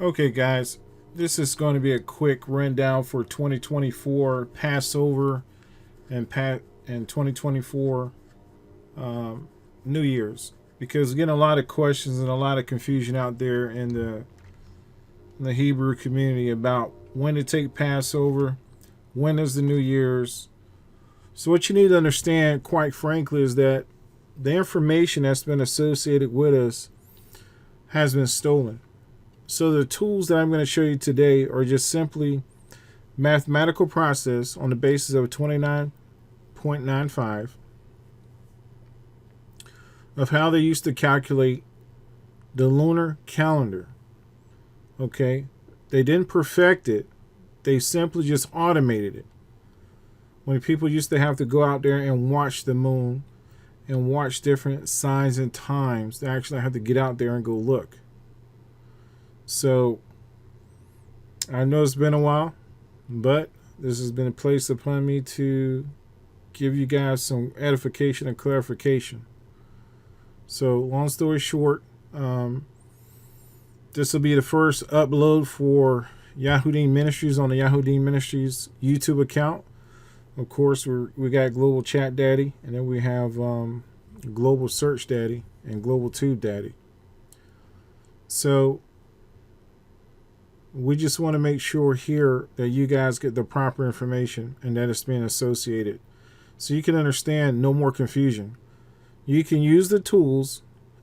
Okay, guys, this is going to be a quick rundown for 2024 Passover and 2024 New Year's, because getting a lot of questions and a lot of confusion out there in the Hebrew community about when to take Passover, when is the New Year's. So what you need to understand, quite frankly, is that the information that's been associated with us has been stolen. So the tools that I'm going to show you today are just simply mathematical process on the basis of 29.95 of how they used to calculate the lunar calendar. Okay? They didn't perfect it. They simply just automated it. When people used to have to go out there and watch the moon and watch different signs and times, they actually had to get out there and go look. So I know it's been a while, but this has been placed upon me to give you guys some edification and clarification. So long story short, this will be the first upload for Yahudiym Ministries on the Yahudiym Ministries YouTube account. Of course, we got Global Chat Daddy, and then we have Global Search Daddy and Global Tube Daddy. So we just want to make sure here that you guys get the proper information and that it's being associated, so you can understand, no more confusion. You can use the tools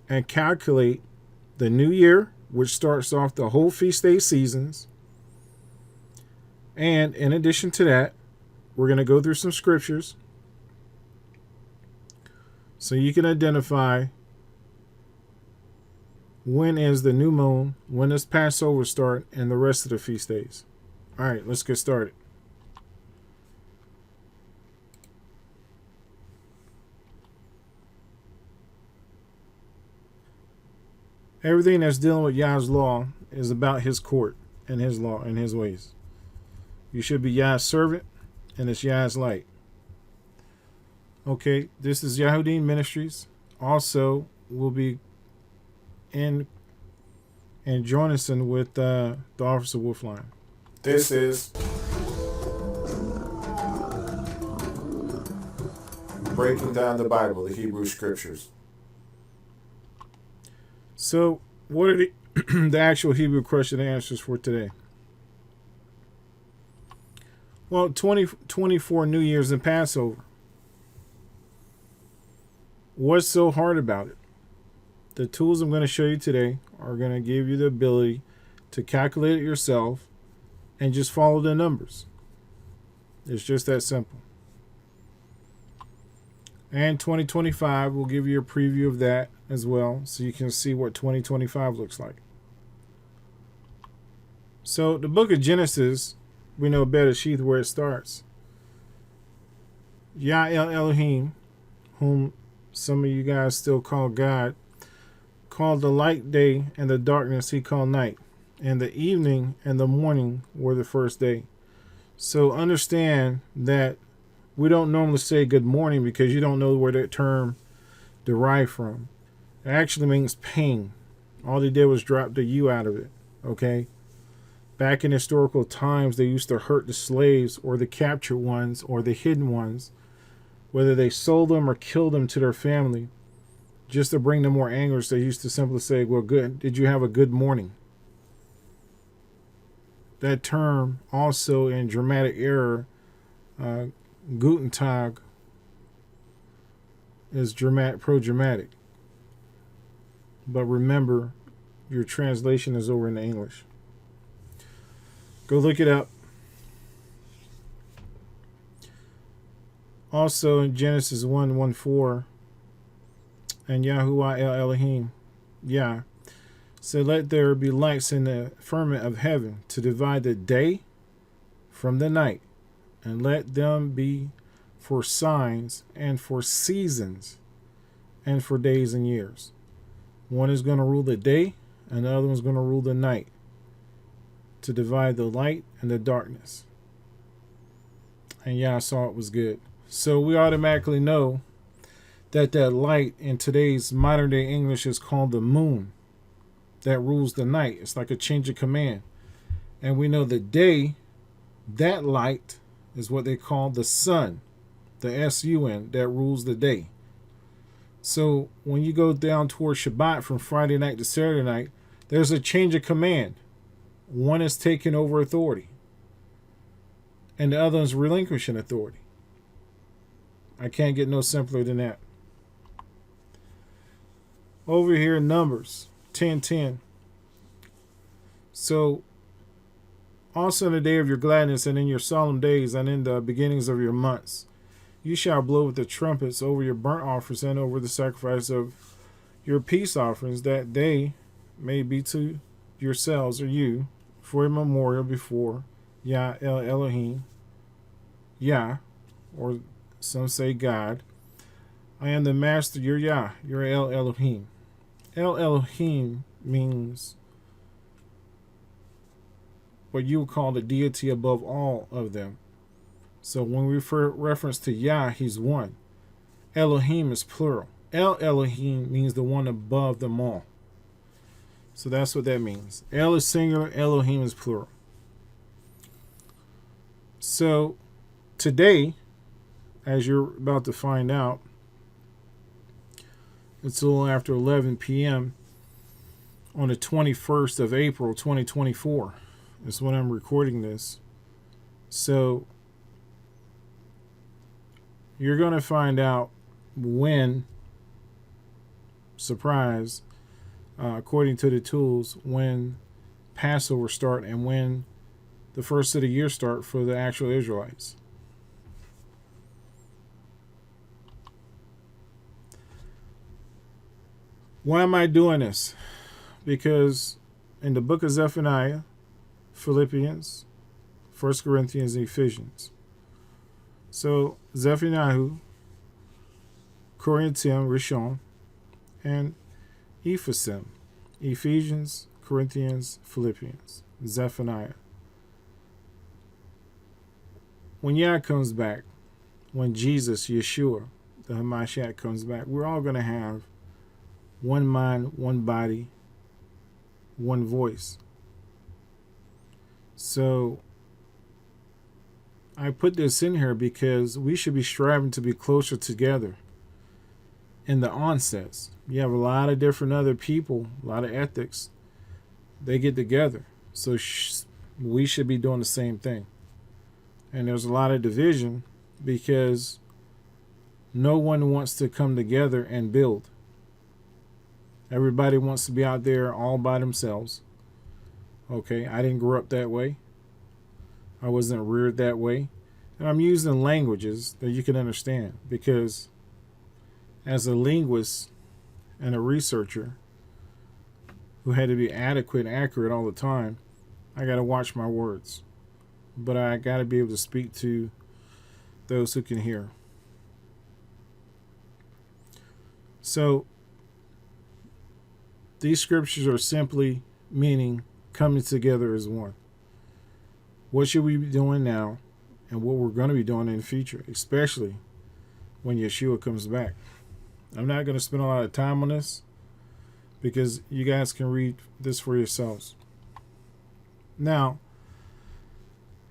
and calculate the new year, which starts off the whole feast day seasons. And in addition to that, we're going to go through some scriptures so you can identify when is the new moon, when does Passover start, and the rest of the feast days. All right, let's get started. Everything that's dealing with Yah's law is about his court and his law and his ways. You should be Yah's servant, and it's Yah's light. Okay, this is Yahudiym Ministries. Also, we'll be in join us in with the Officer Wolfline. This is breaking down the Bible, the Hebrew Scriptures. So, what are the actual Hebrew question and answers for today? Well, 2024 New Year's and Passover. What's so hard about it? The tools I'm going to show you today are going to give you the ability to calculate it yourself and just follow the numbers. It's just that simple. And 2025 will give you a preview of that as well, so you can see what 2025 looks like. So the book of Genesis, we know better sheath where it starts. Yah El Elohim, whom some of you guys still call God, called the light day, and the darkness he called night. And the evening and the morning were the first day. So understand that we don't normally say good morning because you don't know where that term derived from. It actually means pain. All they did was drop the U out of it. Okay? Back in historical times, they used to hurt the slaves or the captured ones or the hidden ones, whether they sold them or killed them to their family, just to bring them more anguish. They used to simply say, well, good. Did you have a good morning? That term also in dramatic error, Guten Tag, is pro-dramatic. But remember, your translation is over in English. Go look it up. Also in Genesis 1:1-4, and Yahuwah El Elohim, Yah, said, let there be lights in the firmament of heaven to divide the day from the night, and let them be for signs and for seasons and for days and years. One is going to rule the day, and the other one's going to rule the night, to divide the light and the darkness. And Yah saw it was good. So we automatically know that light in today's modern day English is called the moon. that rules the night. It's like a change of command. And we know the day, that light is what they call the sun, the sun, that rules the day. So when you go down towards Shabbat from Friday night to Saturday night, there's a change of command. One is taking over authority, and the other is relinquishing authority. I can't get no simpler than that. Over here in Numbers 10:10. So also in the day of your gladness and in your solemn days and in the beginnings of your months, you shall blow with the trumpets over your burnt offerings and over the sacrifice of your peace offerings, that they may be to yourselves or you for a memorial before Yah El Elohim, Yah, or some say God. I am the master, your Yah, your El Elohim. El Elohim means what you would call the deity above all of them. So when we reference to Yah, he's one. Elohim is plural. El Elohim means the one above them all. So that's what that means. El is singular, Elohim is plural. So today, as you're about to find out, it's a little after 11 p.m. on the 21st of April, 2024. Is when I'm recording this. So you're going to find out when, surprise, according to the tools, when Passover start and when the first of the year start for the actual Israelites. Why am I doing this? Because in the book of Zephaniah, Philippians, 1 Corinthians, and Ephesians. So Zephaniah, Corinthians, Rishon, and Ephesim. Ephesians, Corinthians, Philippians, Zephaniah. When Yah comes back, when Jesus, Yeshua, the Hamashiach comes back, we're all going to have one mind, one body, one voice. So I put this in here because we should be striving to be closer together in the onsets. You have a lot of different other people, a lot of ethics. They get together. So we should be doing the same thing. And there's a lot of division because no one wants to come together and build. Everybody wants to be out there all by themselves. Okay, I didn't grow up that way. I wasn't reared that way. And I'm using languages that you can understand because as a linguist and a researcher who had to be adequate and accurate all the time, I got to watch my words. But I got to be able to speak to those who can hear. So these scriptures are simply meaning coming together as one. What should we be doing now and what we're going to be doing in the future, especially when Yeshua comes back? I'm not going to spend a lot of time on this because you guys can read this for yourselves. Now,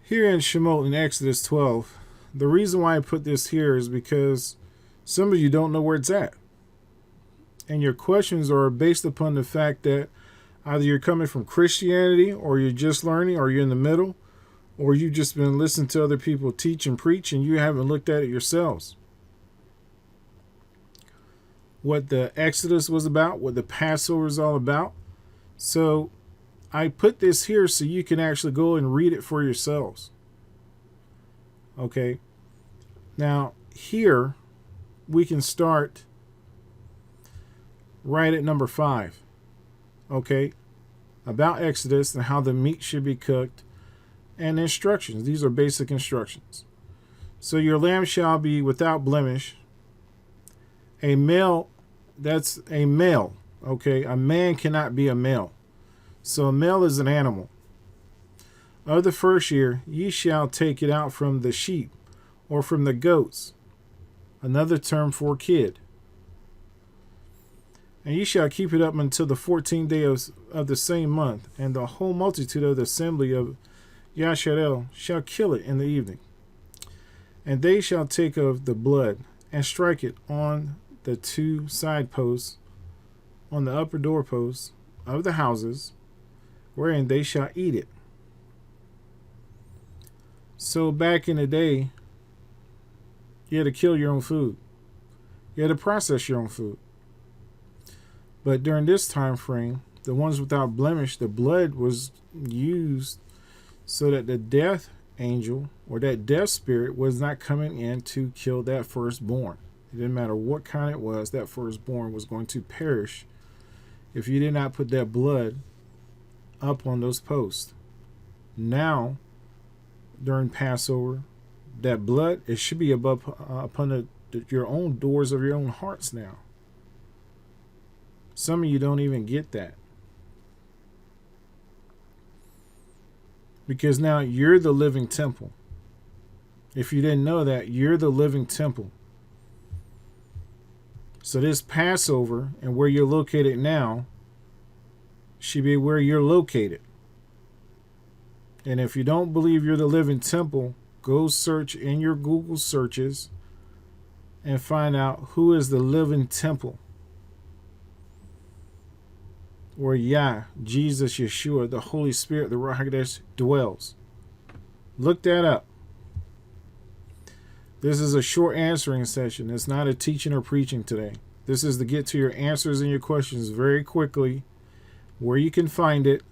here in Shemot in Exodus 12, the reason why I put this here is because some of you don't know where it's at. And your questions are based upon the fact that either you're coming from Christianity or you're just learning or you're in the middle or you've just been listening to other people teach and preach and you haven't looked at it yourselves. What the Exodus was about, what the Passover is all about. So I put this here so you can actually go and read it for yourselves. Okay. Now, here we can start right at number 5. Okay. About Exodus and how the meat should be cooked and instructions. These are basic instructions. So your lamb shall be without blemish. A male, that's a male. Okay. A man cannot be a male. So a male is an animal. Of the first year, ye shall take it out from the sheep or from the goats. Another term for kid. And ye shall keep it up until the 14th day of the same month, and the whole multitude of the assembly of Yasharel shall kill it in the evening. And they shall take of the blood, and strike it on the two side posts, on the upper doorposts of the houses, wherein they shall eat it. So back in the day, you had to kill your own food. You had to process your own food. But during this time frame, the ones without blemish, the blood was used so that the death angel or that death spirit was not coming in to kill that firstborn. It didn't matter what kind it was, that firstborn was going to perish if you did not put that blood up on those posts. Now, during Passover, that blood, it should be above upon your own doors of your own hearts now. Some of you don't even get that. Because now you're the living temple. If you didn't know that, you're the living temple. So this Passover and where you're located now should be where you're located. And if you don't believe you're the living temple, go search in your Google searches and find out who is the living temple. Where Yah, Jesus, Yeshua, the Holy Spirit, the Ruach HaKodesh dwells. Look that up. This is a short answering session. It's not a teaching or preaching today. This is to get to your answers and your questions very quickly, where you can find it,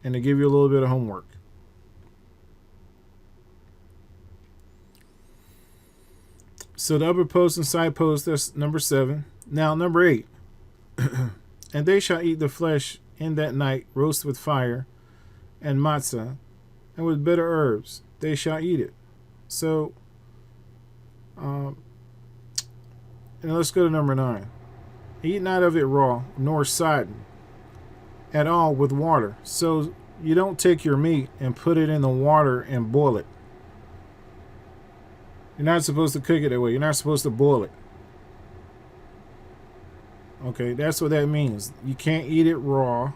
and to give you a little bit of homework. So the upper post and side post, that's number 7. Now number 8. And they shall eat the flesh in that night, roast with fire, and matzah, and with bitter herbs. They shall eat it. So, and let's go to number 9. Eat not of it raw, nor sodden at all with water. So you don't take your meat and put it in the water and boil it. You're not supposed to cook it that way. You're not supposed to boil it. Okay, that's what that means. You can't eat it raw,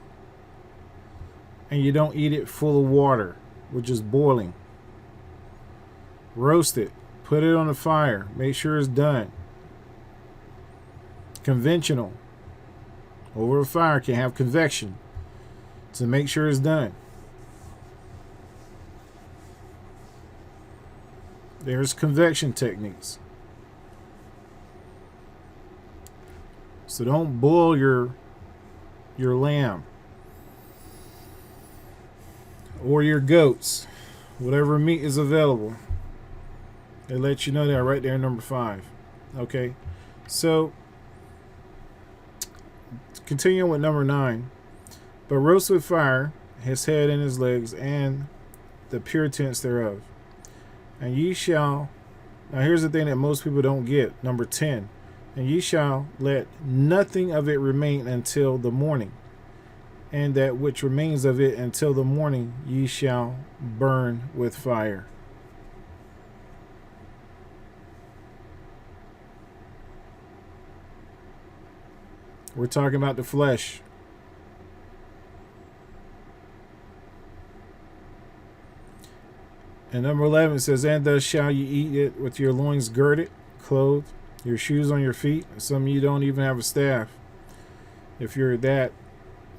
and you don't eat it full of water, which is boiling. Roast it. Put it on the fire. Make sure it's done. Conventional. Over a fire can have convection. So make sure it's done. There's convection techniques. So don't boil your lamb or your goats, whatever meat is available. They let you know that right there in number 5. Okay, so continuing with number 9. But roast with fire his head and his legs and the puritance thereof. And ye shall, now here's the thing that most people don't get, number 10. And ye shall let nothing of it remain until the morning. And that which remains of it until the morning ye shall burn with fire. We're talking about the flesh. And number 11 says, and thus shall ye eat it with your loins girded, clothed, your shoes on your feet. Some of you don't even have a staff. If you're that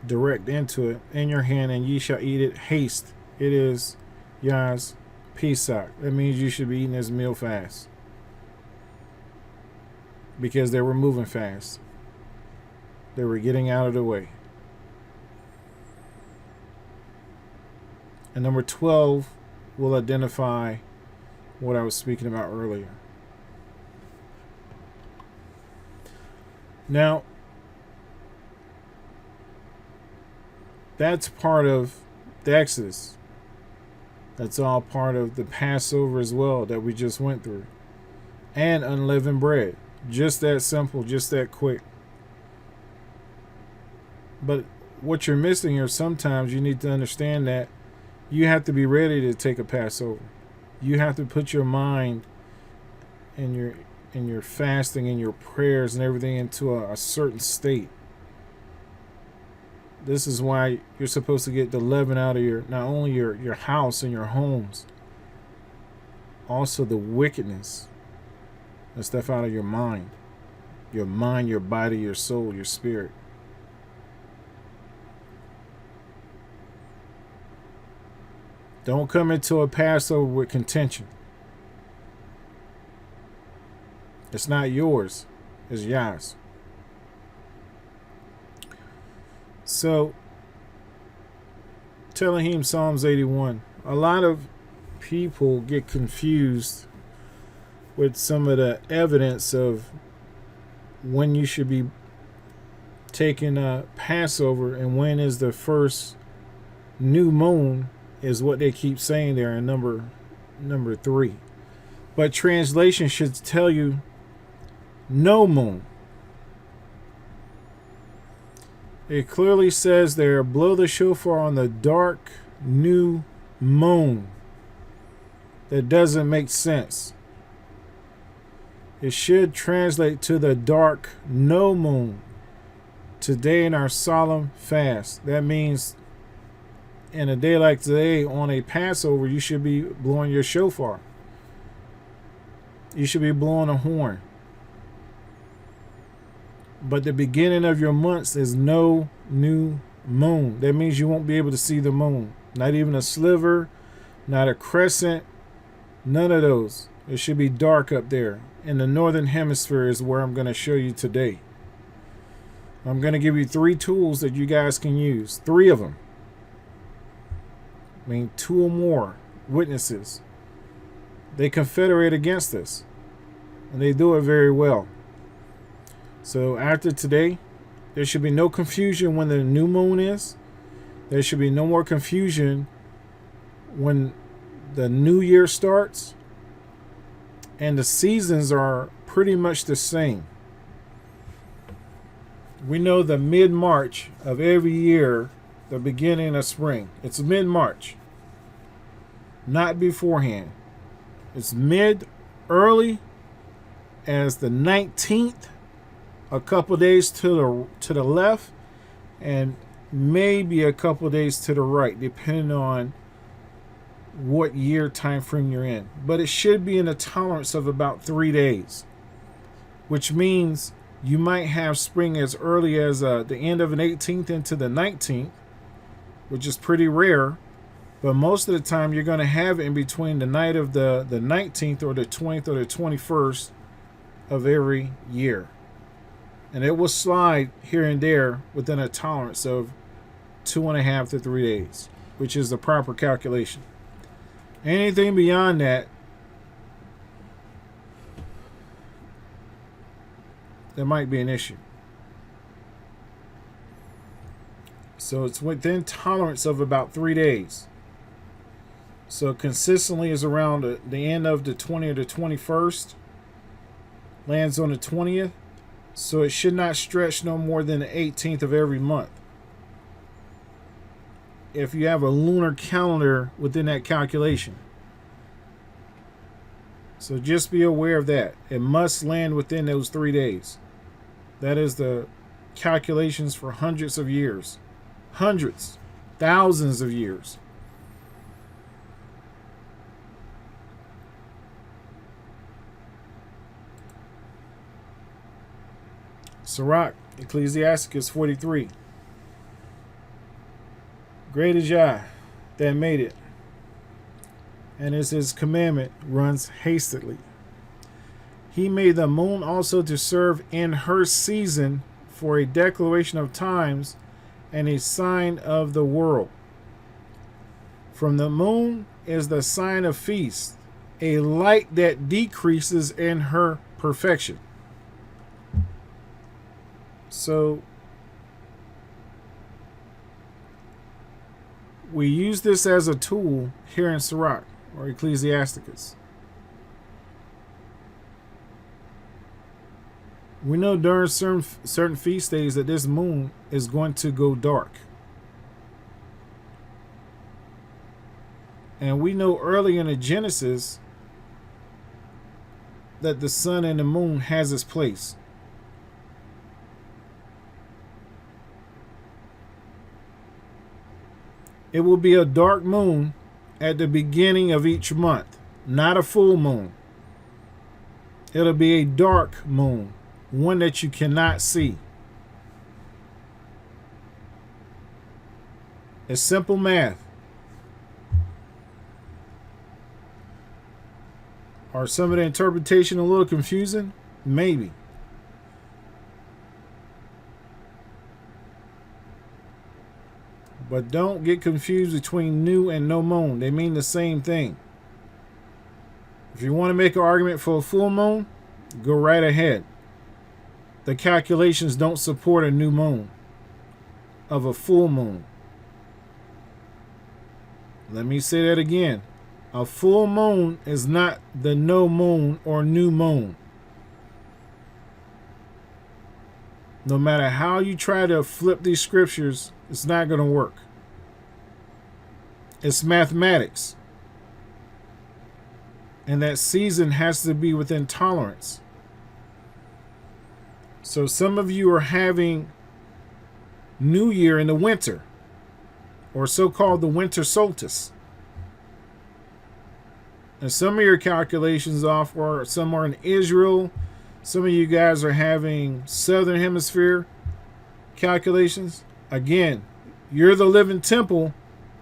direct into it, in your hand, and ye shall eat it haste. It is Yah's Pesach. That means you should be eating this meal fast. Because they were moving fast. They were getting out of the way. And number 12 will identify what I was speaking about earlier. Now, that's part of the Exodus. That's all part of the Passover as well that we just went through. And unleavened bread. Just that simple, just that quick. But what you're missing here, sometimes you need to understand that you have to be ready to take a Passover. You have to put your mind and your fasting and your prayers and everything into a certain state. This is why you're supposed to get the leaven out of not only your house and your homes, also the wickedness, the stuff out of your mind, your body, your soul, your spirit. Don't come into a Passover with contention. It's not yours, it's Yah's. So, telling him Psalms 81. A lot of people get confused with some of the evidence of when you should be taking a Passover and when is the first new moon is what they keep saying there in number 3. But translation should tell you no moon. It clearly says there, blow the shofar on the dark new moon. That doesn't make sense. It should translate to the dark no moon. Today in our solemn fast. That means in a day like today on a Passover, you should be blowing your shofar. You should be blowing a horn. But the beginning of your months is no new moon. That means you won't be able to see the moon. Not even a sliver, not a crescent, none of those. It should be dark up there. In the northern hemisphere is where I'm going to show you today. I'm going to give you 3 tools that you guys can use. 3 of them. I mean, 2 or more witnesses. They confederate against us. And they do it very well. So after today, there should be no confusion when the new moon is. There should be no more confusion when the new year starts. And the seasons are pretty much the same. We know the mid-March of every year, the beginning of spring. It's mid-March. Not beforehand. It's early as the 19th. A couple days to the left, and maybe a couple days to the right, depending on what year time frame you're in. But it should be in a tolerance of about 3 days, which means you might have spring as early as the end of an 18th into the 19th, which is pretty rare. But most of the time, you're going to have it in between the night of the 19th or the 20th or the 21st of every year. And it will slide here and there within a tolerance of 2.5 to 3 days, which is the proper calculation. Anything beyond that, there might be an issue. So it's within tolerance of about 3 days. So consistently is around the end of the 20th or the 21st. Lands on the 20th. So it should not stretch no more than the 18th of every month. If you have a lunar calendar within that calculation. So just be aware of that. It must land within those 3 days. That is the calculations for hundreds of years. Hundreds, thousands of years. Sirach, Ecclesiasticus 43. Great is Yah that made it, and as his commandment runs hastily. He made the moon also to serve in her season for a declaration of times and a sign of the world. From the moon is the sign of feast, a light that decreases in her perfection. So we use this as a tool here in Sirach or Ecclesiasticus. We know during certain feast days that this moon is going to go dark. And we know early in the Genesis that the sun and the moon has its place. It will be a dark moon at the beginning of each month, not a full moon. It'll be a dark moon, one that you cannot see. It's simple math. Are some of the interpretation a little confusing? Maybe. But don't get confused between new and no moon. They mean the same thing. If you want to make an argument for a full moon, go right ahead. The calculations don't support a new moon of a full moon. Let me say that again. A full moon is not the no moon or new moon. No matter how you try to flip these scriptures, it's not going to work. It's mathematics. And that season has to be within tolerance. So some of you are having New Year in the winter, or so-called the winter solstice. And some of your calculations off, or some are in Israel. Some of you guys are having Southern Hemisphere calculations. Again, you're the living temple,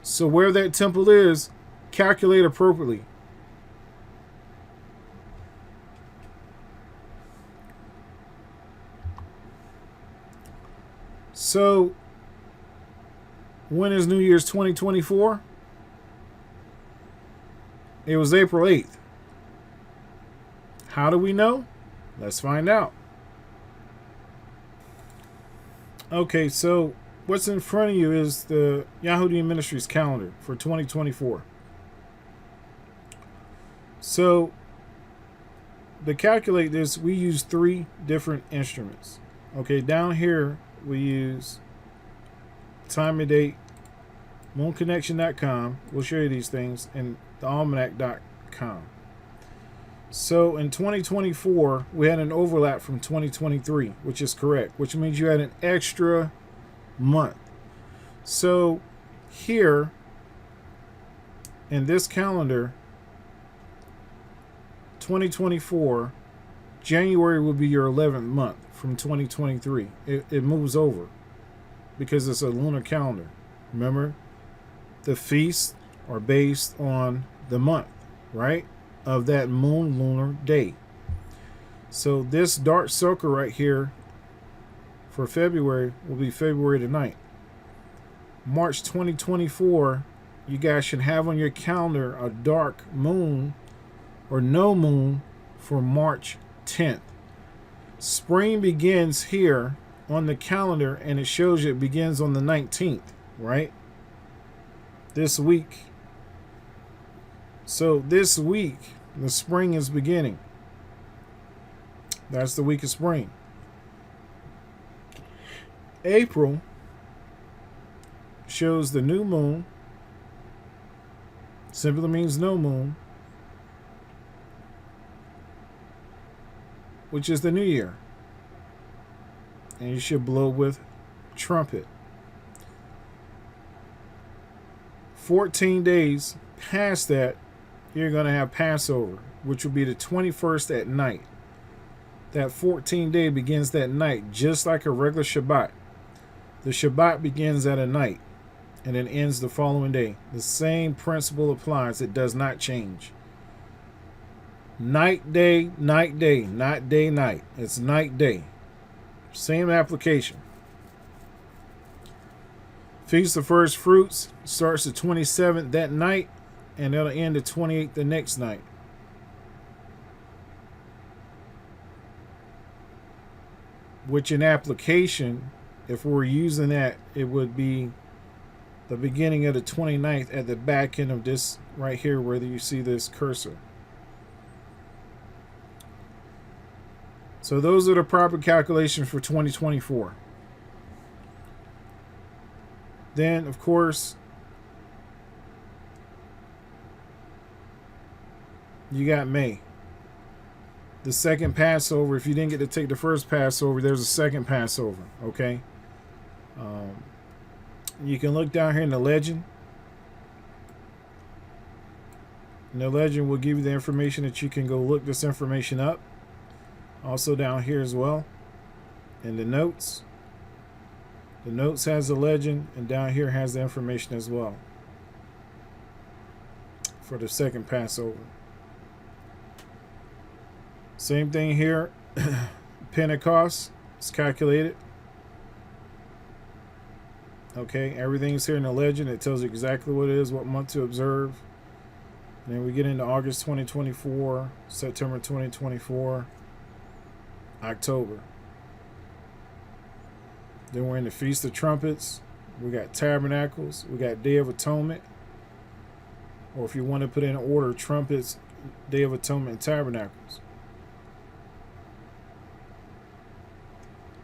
so where that temple is, calculate appropriately. So, when is New Year's 2024? It was April 8th. How do we know? Let's find out. Okay, so what's in front of you is the Yahudiym Ministries calendar for 2024. So, to calculate this, we use 3 different instruments. Okay, down here we use time and date, moonconnection.com. We'll show you these things, and the almanac.com. So in 2024, we had an overlap from 2023, which is correct, which means you had an extra month. So here in this calendar, 2024, January will be your 11th month from 2023. It moves over because it's a lunar calendar. Remember, the feasts are based on the month, right, of that moon lunar day. So this dark circle right here for February will be February the 9th. March 2024, you guys should have on your calendar a dark moon or no moon for March 10th. Spring begins here on the calendar, and it shows you it begins on the 19th, right? This week. So this week, the spring is beginning. That's the week of spring. April shows the new moon. Simply means no moon, which is the new year. And you should blow with trumpet. 14 days past that, you're going to have Passover, which will be the 21st at night. That 14 day begins that night, just like a regular Shabbat. The Shabbat begins at a night and then ends the following day. The same principle applies. It does not change. Night, day, not day, night. It's night, day. Same application. Feast of First Fruits starts the 27th that night, and it'll end the 28th the next night. Which in application, if we're using that, it would be the beginning of the 29th at the back end of this right here, where you see this cursor. So those are the proper calculations for 2024. Then, of course, you got May. The second Passover. If you didn't get to take the first Passover, there's a second Passover, okay? You can look down here in the legend. And the legend will give you the information that you can go look this information up. Also down here as well. In the notes. The notes has the legend, and down here has the information as well. For the second Passover. Same thing here. Pentecost is calculated. Okay, everything's here in the legend. It tells you exactly what it is, what month to observe. And then we get into August 2024, September 2024, October. Then we're in the Feast of Trumpets. We got Tabernacles. We got Day of Atonement. Or if you want to put in order, Trumpets, Day of Atonement, and Tabernacles.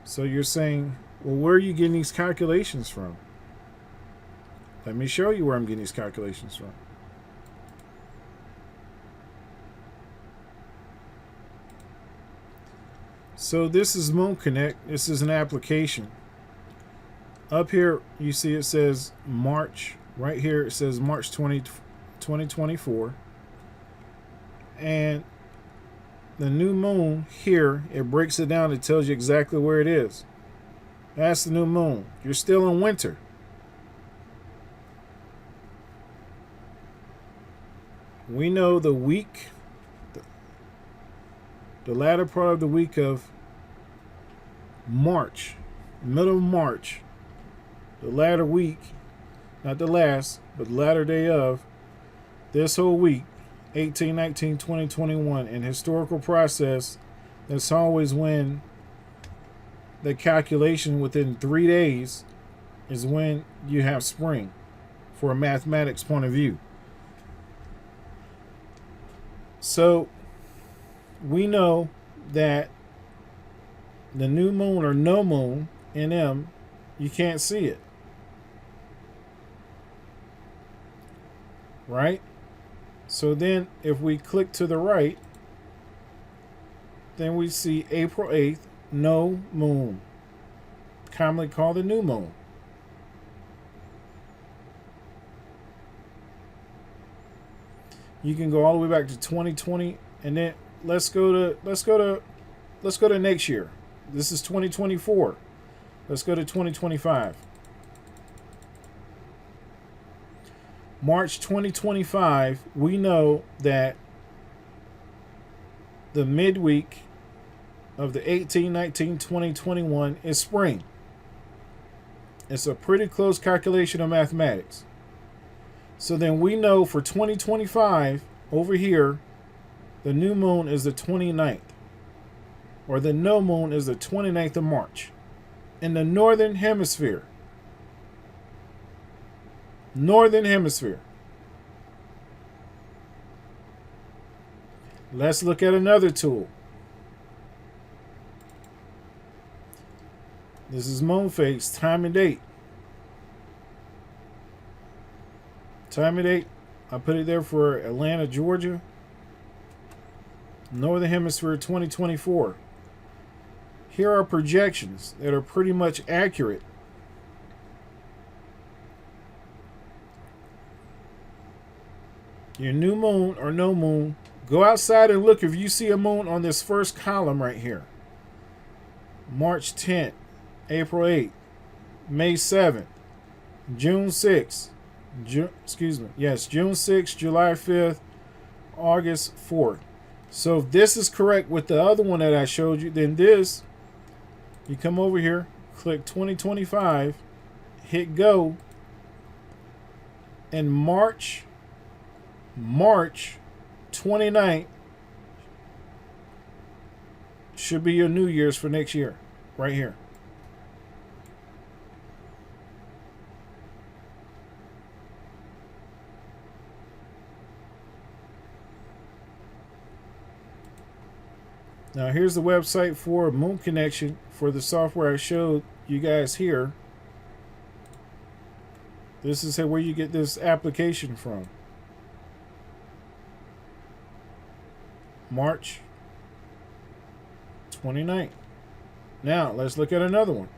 So you're saying, well, where are you getting these calculations from? Let me show you where I'm getting these calculations from. So this is Moon Connect. This is an application. Up here, you see it says March. Right here, it says March 2024. And the new moon here, it breaks it down. It tells you exactly where it is. That's the new moon. You're still in winter. We know the week, the latter part of the week of March, middle of March, the latter week, not the last, but the latter day of this whole week, 18, 19, 20, 21, in historical process, that's always when the calculation within 3 days is when you have spring for a mathematics point of view. So we know that the new moon or no moon, NM, you can't see it. Right? So then if we click to the right, then we see April 8th, no moon, commonly called the new moon. You can go all the way back to 2020, and then let's go to next year. This is 2024. Let's go to 2025. March 2025, we know that the midweek of the 18, 19, 20, 21 is spring. It's a pretty close calculation of mathematics. So then we know for 2025, over here, the new moon is the 29th. Or the no moon is the 29th of March. In the northern hemisphere. Northern hemisphere. Let's look at another tool. This is moon phase, time and date. Time and date, I put it there for Atlanta, Georgia. Northern Hemisphere 2024. Here are projections that are pretty much accurate. Your new moon or no moon, go outside and look if you see a moon on this first column right here. March 10th, April 8th, May 7th, June 6th. June 6th, July 5th, August 4th. So if this is correct with the other one that I showed you, then this, you come over here, click 2025, hit go, and March 29th should be your New Year's for next year, right here. Now here's the website for Moon Connection for the software I showed you guys here. This is where you get this application from. March 29th. Now let's look at another one.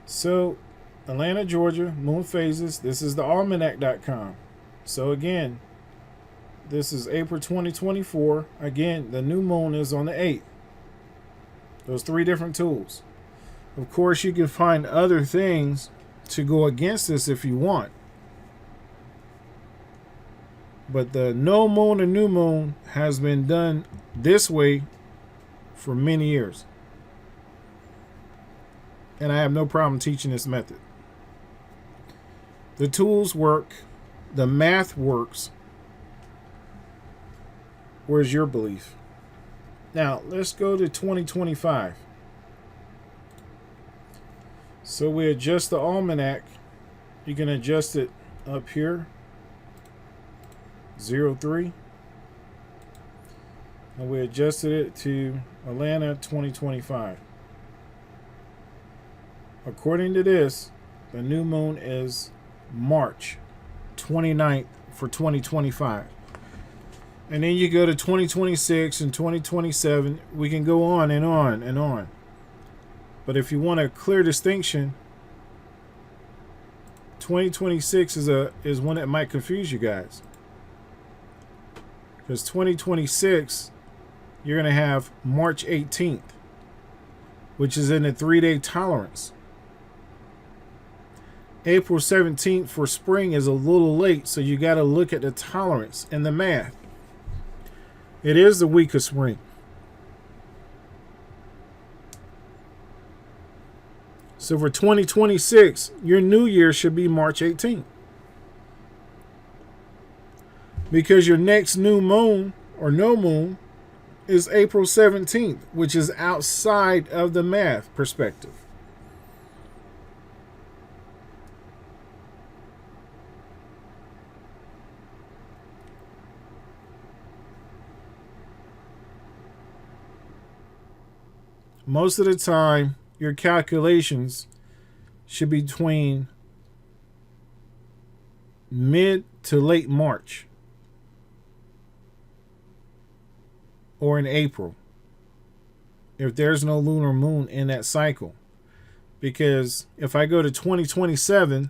So Atlanta, Georgia, moon phases. This is the almanac.com. So again, This is April 2024. Again, the new moon is on the 8th. Those three different tools. Of course, you can find other things to go against this if you want. But the no moon and new moon has been done this way for many years. And I have no problem teaching this method. The tools work. The math works. Where's your belief? Now, let's go to 2025. So we adjust the almanac. You can adjust it up here. 03. And we adjusted it to Atlanta 2025. According to this, the new moon is March 29th for 2025. And then you go to 2026 and 2027. We can go on and on and on. But if you want a clear distinction, 2026 is one that might confuse you guys. Because 2026, you're going to have March 18th, which is in the 3-day tolerance. April 17th for spring is a little late, so you got to look at the tolerance and the math. It is the week of spring. So for 2026, your new year should be March 18th. Because your next new moon or no moon is April 17th, which is outside of the math perspective. Most of the time, your calculations should be between mid to late March or in April if there's no lunar moon in that cycle. Because if I go to 2027,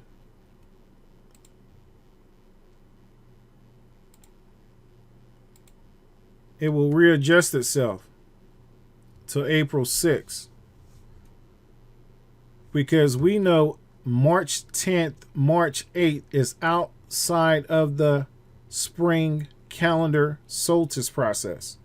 it will readjust itself to April 6th. Because we know March 10th, March 8th is outside of the spring calendar solstice process.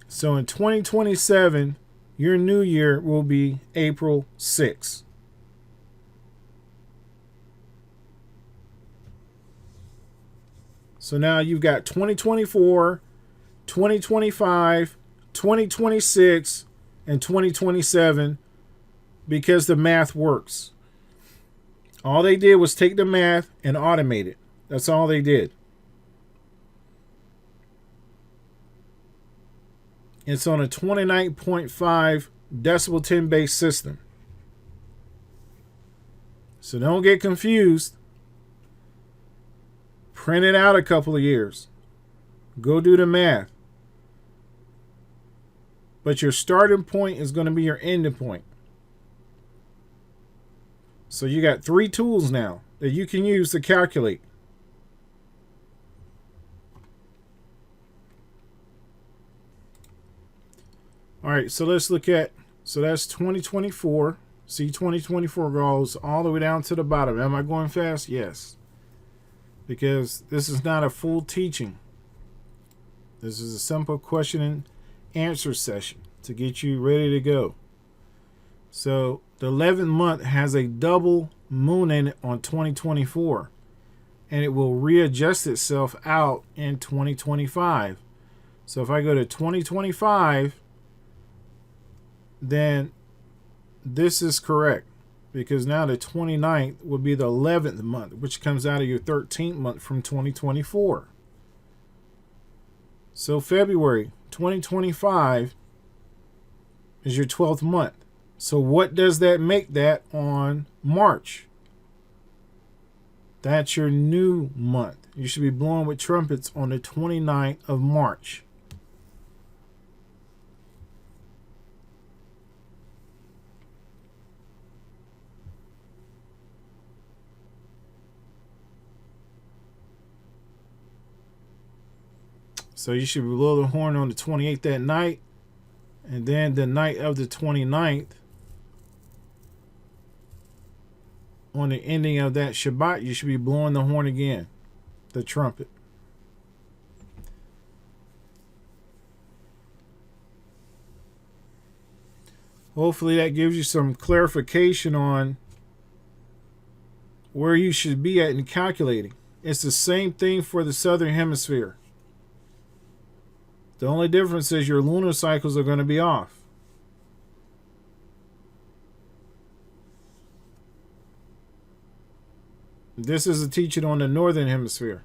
So in 2027, your new year will be April 6th. So now you've got 2024, 2025, 2026, and 2027 because the math works. All they did was take the math and automate it. That's all they did. It's on a 29.5 decibel 10 base system. So don't get confused. Print it out a couple of years. Go do the math. But your starting point is going to be your ending point. So you got 3 tools now that you can use to calculate. All right, so let's look at, so that's 2024. See, 2024 goes all the way down to the bottom. Am I going fast? Yes. Because this is not a full teaching. This is a simple question and answer session to get you ready to go. So the 11th month has a double moon in it on 2024, and it will readjust itself out in 2025. So if I go to 2025, then this is correct, because now the 29th would be the 11th month, which comes out of your 13th month from 2024. So February 2025 is your 12th month. So what does that make that on March? That's your new month. You should be blowing with trumpets on the 29th of March. So you should blow the horn on the 28th that night. And then the night of the 29th, on the ending of that Shabbat, you should be blowing the horn again, the trumpet. Hopefully that gives you some clarification on where you should be at in calculating. It's the same thing for the southern hemisphere. The only difference is your lunar cycles are going to be off. This is a teaching on the northern hemisphere.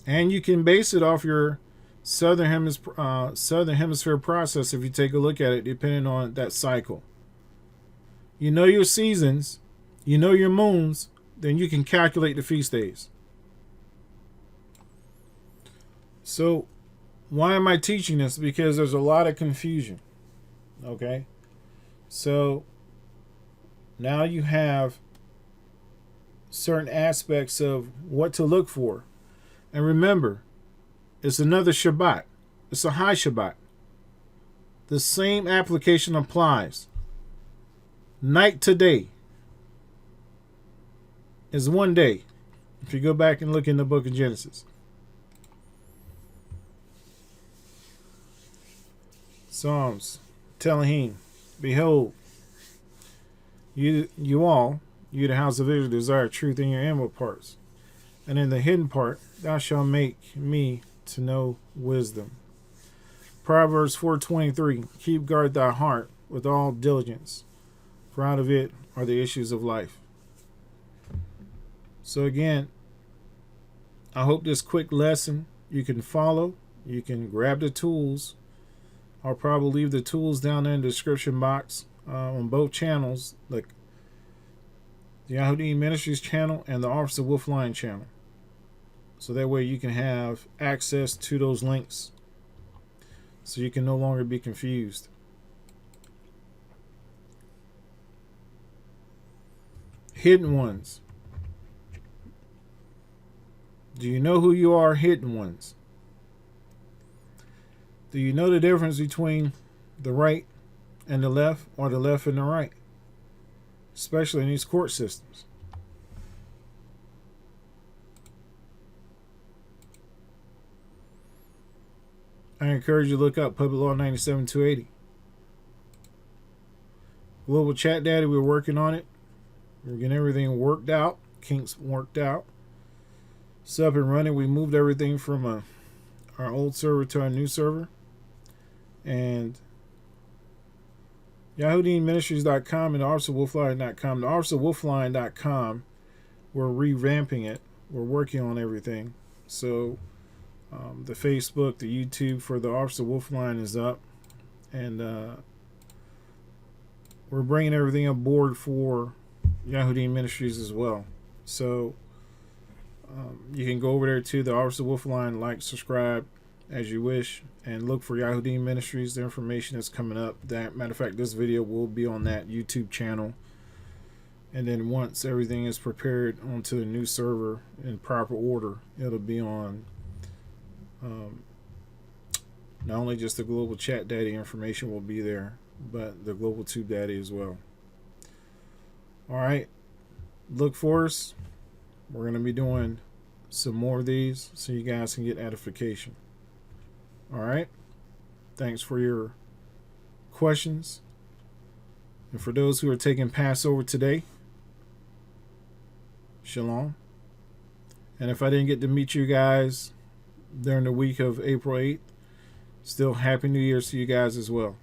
And you can base it off your southern hemisphere process if you take a look at it, depending on that cycle. You know your seasons, you know your moons, then you can calculate the feast days. So why am I teaching this? Because there's a lot of confusion. Okay? So now you have certain aspects of what to look for. And remember, it's another Shabbat. It's a high Shabbat. The same application applies. Night to day is one day. If you go back and look in the book of Genesis. Psalms, Telahim, behold, you the house of Israel, desire truth in your inward parts, and in the hidden part thou shalt make me to know wisdom. Proverbs 4:23, keep guard thy heart with all diligence, for out of it are the issues of life. So again, I hope this quick lesson you can follow. You can grab the tools. I'll probably leave the tools down there in the description box on both channels, like the Yahudiym Ministries channel and the Officer Wolfline channel. So that way you can have access to those links so you can no longer be confused. Hidden ones. Do you know who you are, hidden ones? Do you know the difference between the right and the left, or the left and the right? Especially in these court systems. I encourage you to look up Public Law 97-280. Global Chat Daddy, we're working on it. We're getting everything worked out. Kinks worked out. It's up and running. We moved everything from our old server to our new server. And YahudiyMministries.com and OfficerWolfline.com. The OfficerWolfline.com, we're revamping it. We're working on everything. So the Facebook, the YouTube for the Officer Wolfline is up. And we're bringing everything on board for Yahudiym Ministries as well. So you can go over there to the Officer Wolfline, like, subscribe as you wish, and look for Yahudiym Ministries. The information is coming up. That matter of fact, this video will be on that YouTube channel. And then once everything is prepared onto the new server in proper order, it'll be on not only just the Global Chat Daddy information will be there, but the Global Tube Daddy as well. All right, look for us. We're going to be doing some more of these so you guys can get edification. All right, thanks for your questions. And for those who are taking Passover today, shalom. And if I didn't get to meet you guys during the week of April 8th, still Happy New Year to you guys as well.